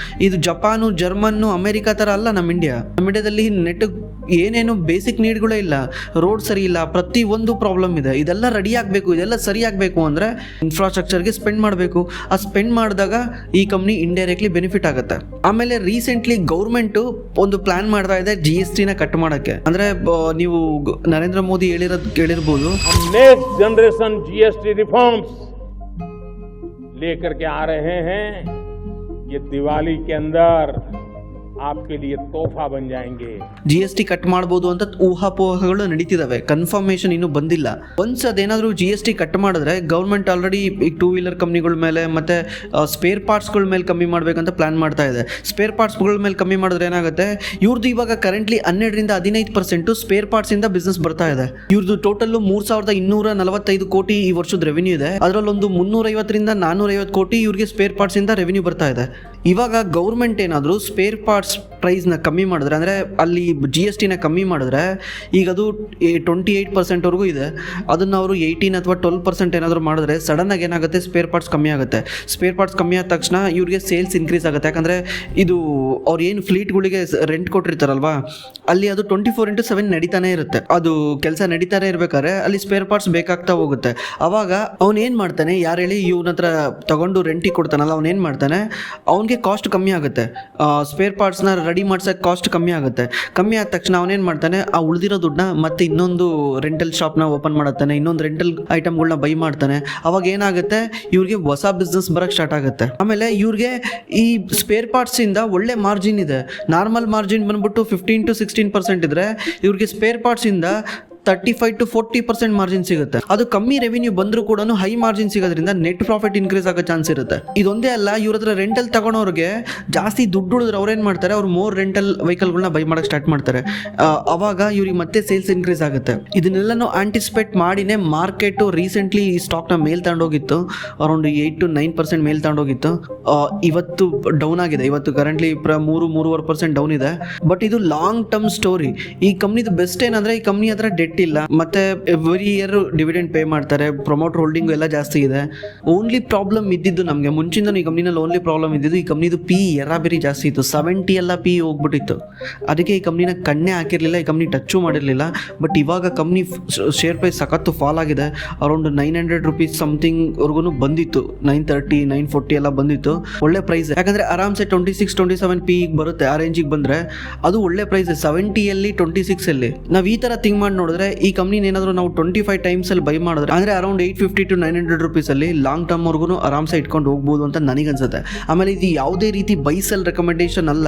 ಇದು ಜಪಾನು, ಜರ್ಮನ್ನು, ಅಮೆರಿಕಾ ಥರ ಅಲ್ಲ ನಮ್ಮ ಇಂಡಿಯಾದಲ್ಲಿ ನೆಟ್ ಏನೇನು ಬೇಸಿಕ್ ನೀಡ್ಗಳೇ ಇಲ್ಲ, ರೋಡ್ ಸರಿ ಇಲ್ಲ, ಪ್ರತಿಯೊಂದು ಪ್ರಾಬ್ಲಮ್ ಇದೆ. ಇದೆಲ್ಲ ರೆಡಿ ಆಗಬೇಕು, ಇದೆಲ್ಲ ಸರಿ ಆಗಬೇಕು ಅಂದರೆ ಇನ್ಫ್ರಾಸ್ಟ್ರಕ್ಚರ್ಗೆ ಸ್ಪೆಂಡ್ ಮಾಡಬೇಕು. ಆ ಸ್ಪೆಂಡ್ ಮಾಡಿದಾಗ ಈ ಕಂಪ್ನಿ ಇಂಡೈರೆಕ್ಟ್ಲಿ ಬೆನಿಫಿಟ್ ಆಗುತ್ತೆ. ಆಮೇಲೆ ರೀಸೆಂಟ್ಲಿ ಗೌರ್ಮೆಂಟು ಒಂದು ಪ್ಲಾನ್ ಮಾಡ್ತಾ ಇದೆ GST ನ ಕಟ್ ಮಾಡೋಕ್ಕೆ. ಅಂದರೆ ನೀವು ನರೇಂದ್ರ ಮೋದಿ ಕೇಳಿರ್ಬೋದು, नेक्स्ट जनरेशन GST रिफॉर्म्स लेकर के आ रहे हैं. ये दिवाली के अंदर आपके लिए तोहफा बन जाएंगे. GST ಕಟ್ ಮಾಡ್ಬೋದು ಅಂತ ಊಹಾಪೋಹಗಳು ನಡೀತಿದಾವೆ, ಕನ್ಫರ್ಮೇಶನ್ ಇನ್ನೂ ಬಂದಿಲ್ಲ. ಒನ್ಸ್ ಅದೇನಾದರೂ GST ಕಟ್ ಮಾಡಿದ್ರೆ ಗೌರ್ಮೆಂಟ್ ಆಲ್ರೆಡಿ ಈ 2 ವೀಲರ್ ಕಂಪ್ನಿಗಳ ಮೇಲೆ ಮತ್ತೆ ಸ್ಪೇರ್ ಪಾರ್ಟ್ಸ್ಗಳ ಮೇಲೆ ಕಮ್ಮಿ ಮಾಡಬೇಕಂತ ಪ್ಲಾನ್ ಮಾಡ್ತಾ ಇದೆ. ಸ್ಪೇರ್ ಪಾರ್ಟ್ಸ್ಗಳ ಮೇಲೆ ಕಮ್ಮಿ ಮಾಡಿದ್ರೆ ಏನಾಗುತ್ತೆ, ಇವ್ರದ್ದು ಇವಾಗ ಕರೆಂಟ್ಲಿ 12-15% ಸ್ಪೇರ್ ಪಾರ್ಟ್ಸ್ ಇಂದ ಬಿಸ್ನೆಸ್ ಬರ್ತಾ ಇದೆ. ಇವ್ರದ್ದು ಟೋಟಲ್ 3,245 ಕೋಟಿ ಈ ವರ್ಷದ ರೆವೆನ್ಯೂ ಇದೆ. ಅದರಲ್ಲೊಂದು 350-450 ಕೋಟಿ ಇವ್ರಿಗೆ ಸ್ಪೇರ್ ಪಾರ್ಟ್ಸ್ ಇಂದ ರೆವೆನ್ಯೂ ಬರ್ತಾ ಇದೆ. ಇವಾಗ ಗೌರ್ಮೆಂಟ್ ಏನಾದರೂ ಸ್ಪೇರ್ ಪಾರ್ಟ್ಸ್ ಪ್ರೈಸ್ನ ಕಮ್ಮಿ ಮಾಡಿದ್ರೆ, ಅಂದರೆ ಅಲ್ಲಿ GST ನ ಕಮ್ಮಿ ಮಾಡಿದ್ರೆ, ಈಗ ಅದು 28% ಇದೆ, ಅದನ್ನು ಅವರು 18 ಅಥವಾ 12% ಏನಾದರೂ ಮಾಡಿದ್ರೆ ಸಡನ್ನಾಗಿ ಏನಾಗುತ್ತೆ, ಸ್ಪೇರ್ ಪಾರ್ಟ್ಸ್ ಕಮ್ಮಿ ಆಗುತ್ತೆ. ಸ್ಪೇರ್ ಪಾರ್ಟ್ಸ್ ಕಮ್ಮಿ ಆದ ತಕ್ಷಣ ಇವ್ರಿಗೆ ಸೇಲ್ಸ್ ಇನ್ಕ್ರೀಸ್ ಆಗುತ್ತೆ. ಯಾಕಂದರೆ ಇದು ಅವ್ರು ಏನು ಫ್ಲೀಟ್ಗಳಿಗೆ ರೆಂಟ್ ಕೊಟ್ಟಿರ್ತಾರಲ್ವಾ, ಅಲ್ಲಿ ಅದು 24/7 ನಡೀತಾನೆ ಇರುತ್ತೆ. ಅದು ಕೆಲಸ ನಡೀತಾನೆ ಇರ್ಬೇಕಾದ್ರೆ ಅಲ್ಲಿ ಸ್ಪೇರ್ ಪಾರ್ಟ್ಸ್ ಬೇಕಾಗ್ತಾ ಹೋಗುತ್ತೆ. ಅವಾಗ ಅವನೇನು ಮಾಡ್ತಾನೆ, ಯಾರು ಹೇಳಿ ಇವನ ಹತ್ರ ತಗೊಂಡು ರೆಂಟಿಗೆ ಕೊಡ್ತಾನಲ್ಲ, ಅವನೇನು ಮಾಡ್ತಾನೆ, ಅವನಿಗೆ ಕಾಸ್ಟ್ ಕಮ್ಮಿ ಆಗುತ್ತೆ. ಸ್ಪೇರ್ ಪಾರ್ಟ್ಸ್ನ ರೆಡಿ ಮಾಡ್ಸೋಕ್ಕೆ ಕಾಸ್ಟ್ ಕಮ್ಮಿ ಆಗುತ್ತೆ. ಕಮ್ಮಿ ಆದ ತಕ್ಷಣ ಅವನೇನು ಮಾಡ್ತಾನೆ, ಆ ಉಳಿದಿರೋ ದುಡ್ಡನ್ನ ಮತ್ತೆ ಇನ್ನೊಂದು ರೆಂಟಲ್ ಶಾಪ್ನ ಓಪನ್ ಮಾಡುತ್ತಾನೆ, ಇನ್ನೊಂದು ರೆಂಟಲ್ ಐಟಮ್ಗಳನ್ನ ಬೈ ಮಾಡ್ತಾನೆ. ಅವಾಗ ಏನಾಗುತ್ತೆ, ಇವ್ರಿಗೆ ಹೊಸ ಬಿಸ್ನೆಸ್ ಬರೋಕ್ಕೆ ಸ್ಟಾರ್ಟ್ ಆಗುತ್ತೆ. ಆಮೇಲೆ ಇವ್ರಿಗೆ ಈ ಸ್ಪೇರ್ ಪಾರ್ಟ್ಸಿಂದ ಒಳ್ಳೆ ಮಾರ್ಜಿನ್ ಇದೆ. ನಾರ್ಮಲ್ ಮಾರ್ಜಿನ್ ಬಂದ್ಬಿಟ್ಟು 15-16% ಇದ್ರೆ, ಇವ್ರಿಗೆ ಸ್ಪೇರ್ ಪಾರ್ಟ್ಸಿಂದ 35-40% ಮಾರ್ಜಿನ್ ಸಿಗುತ್ತೆ. ಅದು ಕಮ್ಮಿ ರೆವಿನ್ಯೂ ಬಂದರೂ ಕೂಡ ಹೈ ಮಾರ್ಜಿನ್ ಸಿಗೋದ್ರಿಂದ ನೆಟ್ ಪ್ರಾಫಿಟ್ ಇನ್ಕ್ರೀಸ್ ಆಗೋ ಚಾನ್ಸ್ ಇರುತ್ತೆ. ಇದೊಂದೇ ಅಲ್ಲ, ಇವ್ರ ಹತ್ರ ರೆಂಟಲ್ ತಗೊಳೋರಿಗೆ ಜಾಸ್ತಿ ದುಡ್ಡು ಉಳಿದ್ರೆ ಅವ್ರೇನು ಮಾಡ್ತಾರೆ, ಅವ್ರು ಮೋರ್ ರೆಂಟಲ್ ವೆಹಿಕಲ್ಗಳನ್ನ ಬೈ ಮಾಡೋಕ್ಕೆ ಸ್ಟಾರ್ಟ್ ಮಾಡ್ತಾರೆ. ಅವಾಗ ಇವ್ರಿಗೆ ಮತ್ತೆ ಸೇಲ್ಸ್ ಇನ್ಕ್ರೀಸ್ ಆಗುತ್ತೆ. ಇದನ್ನೆಲ್ಲನೂ ಆಂಟಿಸಿಪೇಟ್ ಮಾಡಿನೇ ಮಾರ್ಕೆಟು ರೀಸೆಂಟ್ಲಿ ಈ ಸ್ಟಾಕ್ನ ಮೇಲ್ ತಗೊಂಡೋಗಿತ್ತು, ಅರೌಂಡ್ 8-9% ಮೇಲ್ ತಗೊಂಡೋಗಿತ್ತು. ಇವತ್ತು ಡೌನ್ ಆಗಿದೆ. ಇವತ್ತು ಕರೆಂಟ್ಲಿ 3-3.5% ಡೌನ್ ಇದೆ. ಬಟ್ ಇದು ಲಾಂಗ್ ಟರ್ಮ್ ಸ್ಟೋರಿ. ಈ ಕಂಪ್ನಿದು ಬೆಸ್ಟ್ ಏನಂದ್ರೆ, ಈ ಕಂಪ್ನಿ ಹತ್ರ ಡೆಟ್ ಇಲ್ಲ, ಮತ್ತೆ ಎವ್ರಿ ಇಯರ್ ಡಿವಿಡೆಂಡ್ ಪೇ ಮಾಡ್ತಾರೆ, ಪ್ರಮೋಟರ್ ಹೋಲ್ಡಿಂಗ್ ಎಲ್ಲ ಜಾಸ್ತಿ ಇದೆ. ಓನ್ಲಿ ಪ್ರಾಬ್ಲಮ್ ಇದ್ದಿದ್ದು ನಮಗೆ ಮುಂಚಿಂದ ಈ ಕಂಪ್ನಿನಲ್ಲಿ ಓನ್ಲಿ ಪ್ರಾಬ್ಲಮ್ ಇದ್ದಿದ್ದು, ಈ ಕಂಪ್ನಿದು ಎರಾಬೇರಿ ಜಾಸ್ತಿ ಇತ್ತು. 70 ಎಲ್ಲ ಹೋಗ್ಬಿಟ್ಟಿತ್ತು. ಅದಕ್ಕೆ ಈ ಕಂಪ್ನಿನ ಕಣ್ಣೇ ಹಾಕಿರಲಿಲ್ಲ, ಈ ಕಂಪ್ನಿ ಟಚ್ಚು ಮಾಡಿರಲಿಲ್ಲ. ಬಟ್ ಇವಾಗ ಕಂಪ್ನಿ ಶೇರ್ ಪ್ರೈಸ್ ಸಖತ್ತು ಫಾಲ್ ಆಗಿದೆ. ಅರೌಂಡ್ 900 ರೂಪೀಸ್ ಸಮಥಿಂಗ್ವರೆಗೂ ಬಂದಿತ್ತು. 930, 940 ಎಲ್ಲ ಬಂದಿತ್ತು. ಒಳ್ಳೆ ಪ್ರೈಸ್, ಯಾಕಂದರೆ ಆರಾಮ್ಸೆ 26-27 ಬರುತ್ತೆ. ಆ ರೇಂಜಿಗೆ ಬಂದರೆ ಅದು ಒಳ್ಳೆ ಪ್ರೈಸ್. 70 26 ನಾವು ಈ ಥರ ಥಿಂಕ್ ಮಾಡಿ ನೋಡಿದ್ರೆ, ಈ ಕಂಪ್ನಿನ ಏನಾದರೂ ನಾವು 25 times ಬೈ ಮಾಡಿದ್ರೆ, ಅಂದರೆ ಅರೌಂಡ್ 850-900 ರೂಪೀಸಲ್ಲಿ ಲಾಂಗ್ ಟರ್ಮ್ವರೆಗೂ ಆರಾಮ್ಸೆ ಇಟ್ಕೊಂಡು ಹೋಗ್ಬೋದು ಅಂತ ನನಗನ್ಸುತ್ತೆ. ಆಮೇಲೆ ಇದು ಯಾವುದೇ ರೀತಿ ಬೈ ಸೆಲ್ ರೆಕಮೆಂಡೇಶನ್ ಅಲ್ಲ.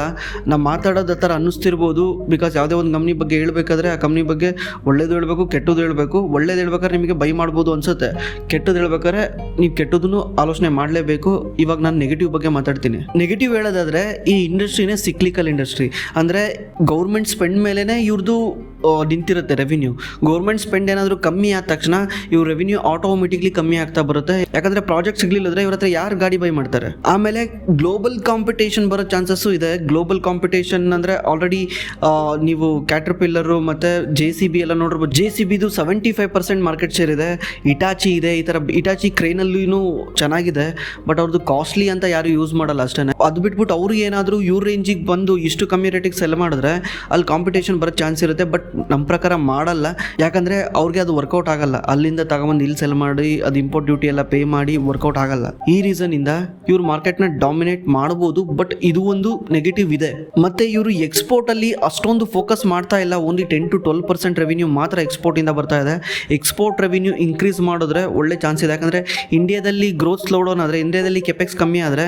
ನಾವು ಮಾತಾಡೋದ ಥರ ಅನ್ನಿಸ್ತಿರ್ಬೋದು, ಬಿಕಾಸ್ ಯಾವುದೇ ಒಂದು ಕಂಪ್ನಿ ಬಗ್ಗೆ ಹೇಳ್ಬೇಕಾದ್ರೆ ಆ ಕಂಪ್ನಿ ಬಗ್ಗೆ ಒಳ್ಳೇದು ಹೇಳಬೇಕು, ಕೆಟ್ಟದ್ದು ಹೇಳಬೇಕು. ಒಳ್ಳೇದು ಹೇಳ್ಬೇಕಾದ್ರೆ ನಿಮಗೆ ಬೈ ಮಾಡ್ಬೋದು ಅನ್ಸುತ್ತೆ, ಕೆಟ್ಟದ್ದು ಹೇಳ್ಬೇಕಾದ್ರೆ ನೀವು ಕೆಟ್ಟದನ್ನು ಆಲೋಚನೆ ಮಾಡಲೇಬೇಕು. ಇವಾಗ ನಾನು ನೆಗೆಟಿವ್ ಬಗ್ಗೆ ಮಾತಾಡ್ತೀನಿ. ನೆಗೆಟಿವ್ ಹೇಳೋದಾದರೆ, ಈ ಇಂಡಸ್ಟ್ರಿನೇ ಸಿಕ್ಲಿಕಲ್ ಇಂಡಸ್ಟ್ರಿ. ಅಂದರೆ ಗೌರ್ಮೆಂಟ್ ಸ್ಪೆಂಡ್ ಮೇಲೇ ಇವ್ರದ್ದು ನಿಂತಿರುತ್ತೆ ರೆವಿನ್ಯೂ. ಗೌರ್ಮೆಂಟ್ ಸ್ಪೆಂಡ್ ಏನಾದರೂ ಕಮ್ಮಿ ಆದ ತಕ್ಷಣ ಇವ್ರ ರೆವಿನ್ಯೂ ಆಟೋಮೆಟಿಕ್ಲಿ ಕಮ್ಮಿ ಆಗ್ತಾ ಬರುತ್ತೆ. ಯಾಕಂದರೆ ಪ್ರಾಜೆಕ್ಟ್ ಸಿಗ್ಲಿಲ್ಲದ್ರೆ ಇವ್ರ ಹತ್ರ ಯಾರು ಗಾಡಿ ಬೈ ಮಾಡ್ತಾರೆ. ಆಮೇಲೆ ಗ್ಲೋಬಲ್ ಕಾಂಪಿಟೇಷನ್ ಬರೋ ಚಾನ್ಸಸ್ಸು ಇದೆ. ಗ್ಲೋಬಲ್ ಕಾಂಪಿಟೇಷನ್ ಅಂದರೆ ಆಲ್ರೆಡಿ ನೀವು ಕ್ಯಾಟರ್ಪಿಲ್ಲರು ಮತ್ತು JCB ಎಲ್ಲ ನೋಡಿರ್ಬೋದು. JCBದು 75% ಮಾರ್ಕೆಟ್ ಶೇರ್ ಇದೆ. ಇಟಾಚಿ ಇದೆ. ಈ ಥರ ಇಟಾಚಿ ಕ್ರೇನಲ್ಲೂ ಚೆನ್ನಾಗಿದೆ, ಬಟ್ ಅವ್ರದ್ದು ಕಾಸ್ಟ್ಲಿ ಅಂತ ಯಾರು ಯೂಸ್ ಮಾಡಲ್ಲ ಅಷ್ಟೇ. ಅದು ಬಿಟ್ಬಿಟ್ಟು ಅವ್ರು ಏನಾದರೂ ಇವ್ರ ರೇಂಜಿಗೆ ಬಂದು ಇಷ್ಟು ಕಮ್ಮಿ ರೇಟಿಗೆ ಸೆಲ್ ಮಾಡಿದ್ರೆ ಅಲ್ಲಿ ಕಾಂಪಿಟೇಷನ್ ಬರೋ ಚಾನ್ಸ್ ಇರುತ್ತೆ. ಬಟ್ ನಮ್ಮ ಪ್ರಕಾರ ಮಾಡಲ್ಲ, ಯಾಕಂದರೆ ಅವ್ರಿಗೆ ಅದು ವರ್ಕೌಟ್ ಆಗಲ್ಲ. ಅಲ್ಲಿಂದ ತಗೊಂಬಂದು ಇಲ್ಲಿ ಸೆಲ್ ಮಾಡಿ ಅದು ಇಂಪೋರ್ಟ್ ಡ್ಯೂಟಿ ಎಲ್ಲ ಪೇ ಮಾಡಿ ವರ್ಕೌಟ್ ಆಗಲ್ಲ. ಈ ರೀಸನ್ನಿಂದ ಇವ್ರು ಮಾರ್ಕೆಟ್ನ ಡಾಮಿನೇಟ್ ಮಾಡ್ಬೋದು, ಬಟ್ ಇದು ಒಂದು ನೆಗೆಟಿವ್ ಇದೆ. ಮತ್ತು ಇವರು ಎಕ್ಸ್ಪೋರ್ಟಲ್ಲಿ ಅಷ್ಟೊಂದು ಫೋಕಸ್ ಮಾಡ್ತಾ ಇಲ್ಲ. ಓನ್ಲಿ 10-12% ರೆವಿನ್ಯೂ ಮಾತ್ರ ಎಕ್ಸ್ಪೋರ್ಟಿಂದ ಬರ್ತಾ ಇದೆ. ಎಕ್ಸ್ಪೋರ್ಟ್ ರೆವಿನ್ಯೂ ಇನ್ಕ್ರೀಸ್ ಮಾಡಿದ್ರೆ ಒಳ್ಳೆ ಚಾನ್ಸ್ ಇದೆ. ಯಾಕಂದರೆ ಇಂಡಿಯಾದಲ್ಲಿ ಗ್ರೋತ್ ಸ್ಲೋ ಡೌನ್ ಆದರೆ, ಇಂಡಿಯಾದಲ್ಲಿ ಕೆಪೆಕ್ಸ್ ಕಮ್ಮಿ ಆದರೆ,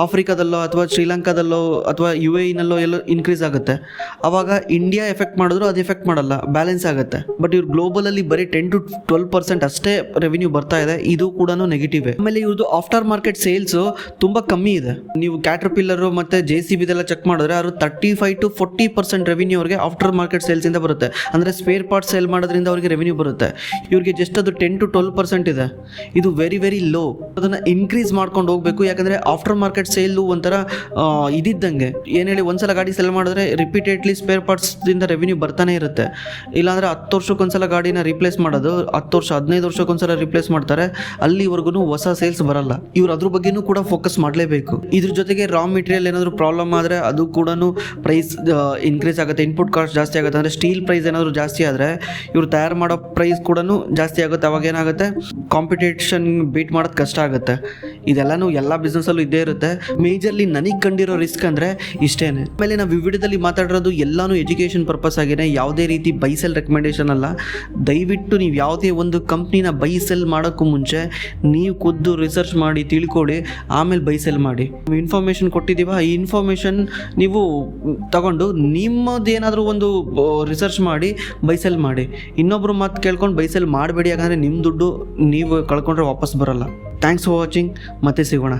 ಆಫ್ರಿಕಾದಲ್ಲೋ ಅಥವಾ ಶ್ರೀಲಂಕಾದಲ್ಲೋ ಅಥವಾ UAEನಲ್ಲೋ ಎಲ್ಲೋ ಇನ್ಕ್ರೀಸ್ ಆಗುತ್ತೆ. ಆವಾಗ ಇಂಡಿಯಾ ಎಫೆಕ್ಟ್ ಮಾಡಿದ್ರು ಅದು ಎಫೆಕ್ಟ್ ಮಾಡಲ್ಲ, ಬ್ಯಾಲೆನ್ಸ್ ಆಗುತ್ತೆ. ಬಟ್ ಇವ್ರು ಗ್ಲೋಬಲಲ್ಲಿ ಬರೀ 10-12% ಅಷ್ಟೇ ರೆವಿನ್ಯೂ ಬರ್ತಾ ಇದೆ. ಇದು ಕೂಡ ನೆಗೆಟಿವ್. ಆಮೇಲೆ ಇವ್ರದ್ದು ಆಫ್ಟರ್ ಮಾರ್ಕೆಟ್ ಸೇಲ್ಸು ತುಂಬ ಕಮ್ಮಿ ಇದೆ. ನೀವು ಕ್ಯಾಟರ್ಪಿಲ್ಲರು ಮತ್ತು JCBದೆಲ್ಲ ಚೆಕ್ ಮಾಡಿದ್ರೆ ಅವರು 35-40% ರೆವಿನ್ಯೂ ಅವ್ರಿಗೆ ಆಫ್ಟರ್ ಮಾರ್ಕೆಟ್ ಸೇಲ್ಸಿಂದ ಬರುತ್ತೆ. ಅಂದರೆ ಸ್ಪೇರ್ ಪಾರ್ಟ್ಸ್ ಸೇಲ್ ಮಾಡೋದ್ರಿಂದ ಅವ್ರಿಗೆ ರೆವಿನ್ಯೂ ಬರುತ್ತೆ. ಇವ್ರಿಗೆ ಜಸ್ಟ್ ಅದು 10-12% ಇದೆ. ಇದು ವೆರಿ ವೆರಿ ಲೋ. ಅದನ್ನು ಇನ್ಕ್ರೀಸ್ ಮಾಡ್ಕೊಂಡು ಹೋಗಬೇಕು. ಯಾಕಂದರೆ ಆಫ್ಟರ್ ಮಾರ್ಕೆಟ್ ಸೇಲು ಒಂಥರ ಇದ್ದಂಗೆ, ಏನು ಹೇಳಿ, ಒಂದ್ಸಲ ಗಾಡಿ ಸೆಲ್ ಮಾಡಿದ್ರೆ ರಿಪೀಟೆಡ್ಲಿ ಸ್ಪೇರ್ ಪಾರ್ಟ್ಸ್ದಿಂದ ರೆವಿನ್ಯೂ ಬರ್ತಾನೆ ಇರುತ್ತೆ. ಇರುತ್ತೆ. ಇಲ್ಲಾಂದರೆ 10 ವರ್ಷಕ್ಕೊಂದ್ಸಲ ಗಾಡಿನ ರಿಪ್ಲೇಸ್ ಮಾಡೋದು, 10 ವರ್ಷ 15 ವರ್ಷಕ್ಕೊಂದ್ಸಲ ರಿಪ್ಲೇಸ್ ಮಾಡ್ತಾರೆ, ಅಲ್ಲಿವರೆಗೂ ಹೊಸ ಸೇಲ್ಸ್ ಬರಲ್ಲ. ಇವ್ರು ಅದ್ರ ಬಗ್ಗೆನೂ ಕೂಡ ಫೋಕಸ್ ಮಾಡಲೇಬೇಕು. ಇದ್ರ ಜೊತೆಗೆ ರಾ ಮೆಟೀರಿಯಲ್ ಏನಾದರೂ ಪ್ರಾಬ್ಲಮ್ ಆದರೆ ಅದು ಕೂಡ ಪ್ರೈಸ್ ಇನ್ಕ್ರೀಸ್ ಆಗುತ್ತೆ, ಇನ್ಪುಟ್ ಕಾಸ್ಟ್ ಜಾಸ್ತಿ ಆಗುತ್ತೆ. ಅಂದರೆ ಸ್ಟೀಲ್ ಪ್ರೈಸ್ ಏನಾದರೂ ಜಾಸ್ತಿ ಆದರೆ ಇವ್ರು ತಯಾರು ಮಾಡೋ ಪ್ರೈಸ್ ಕೂಡ ಜಾಸ್ತಿ ಆಗುತ್ತೆ. ಅವಾಗ ಏನಾಗುತ್ತೆ, ಕಾಂಪಿಟೇಷನ್ ಬೀಟ್ ಮಾಡೋದು ಕಷ್ಟ ಆಗುತ್ತೆ. ಇದೆಲ್ಲನೂ ಎಲ್ಲ ಬಿಸ್ನೆಸ್ಸಲ್ಲೂ ಇದ್ದೇ ಇರುತ್ತೆ. ಮೇಜರ್ಲಿ ನನಗೆ ಕಂಡಿರೋ ರಿಸ್ಕ್ ಅಂದರೆ ಇಷ್ಟೇ. ಆಮೇಲೆ ನಾವು ಈ ವಿಡಿಯೋದಲ್ಲಿ ಮಾತಾಡಿರೋದು ಎಲ್ಲನೂ ಎಜುಕೇಷನ್ ಪರ್ಪಸ್ ಆಗೇನೆ, ಯಾವುದೇ ರೀತಿ ಬೈ ಸೆಲ್ ರೆಕಮೆಂಡೇಷನ್ ಅಲ್ಲ. ದಯವಿಟ್ಟು ನೀವು ಯಾವುದೇ ಒಂದು ಕಂಪ್ನಿನ ಬೈ ಸೆಲ್ ಮಾಡೋಕ್ಕೂ ಮುಂಚೆ ನೀವು ಖುದ್ದು ರಿಸರ್ಚ್ ಮಾಡಿ ತಿಳ್ಕೊಳ್ಳಿ, ಆಮೇಲೆ ಬೈ ಸೆಲ್ ಮಾಡಿ. ಇನ್ಫಾರ್ಮೇಷನ್ ಕೊಟ್ಟಿದ್ದೀವ, ಈ ಇನ್ಫಾರ್ಮೇಷನ್ ನೀವು ತಗೊಂಡು ನಿಮ್ಮದೇನಾದರೂ ಒಂದು ರಿಸರ್ಚ್ ಮಾಡಿ ಬೈ ಸೆಲ್ ಮಾಡಿ. ಇನ್ನೊಬ್ಬರು ಮಾತು ಕೇಳ್ಕೊಂಡು ಬೈ ಸೆಲ್ ಮಾಡಬೇಡಿ, ಯಾಕಂದರೆ ನಿಮ್ಮ ದುಡ್ಡು ನೀವು ಕಳ್ಕೊಂಡ್ರೆ ವಾಪಸ್ ಬರೋಲ್ಲ. ಥ್ಯಾಂಕ್ಸ್ ಫಾರ್ ವಾಚಿಂಗ್, ಮತ್ತೆ ಸಿಗೋಣ.